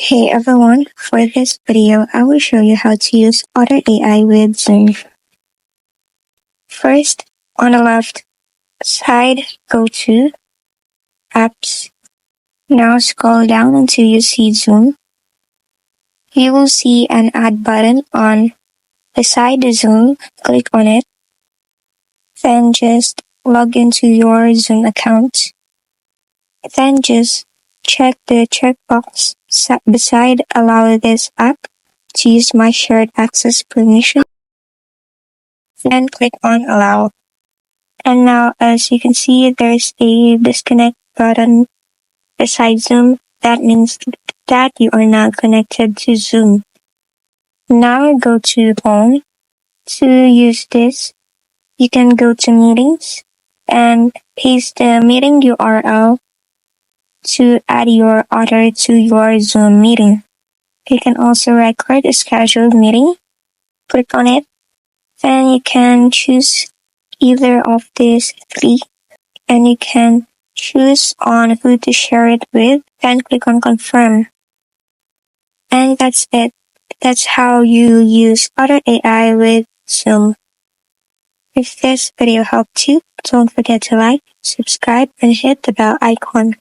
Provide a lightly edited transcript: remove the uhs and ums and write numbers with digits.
Hey everyone, for this video, I will show you how to use Otter.ai with Zoom. First, on the left side, go to Apps. Now scroll down until you see Zoom. You will see an Add button on beside the Zoom. Click on it. Then just log into your Zoom account. Then just check the checkbox beside Allow this app to use my shared access permission. Then click on Allow. And now, as you can see, there's a disconnect button beside Zoom. That means that you are now connected to Zoom. Now go to Home. To use this, you can go to Meetings and paste the meeting URL to add your Otter to your Zoom meeting. You can also record a scheduled meeting. Click on it. Then you can choose either of these three, and you can choose on who to share it with, then click on Confirm. And that's it. That's how you use Otter.ai with Zoom. If this video helped you, don't forget to like, subscribe, and hit the bell icon.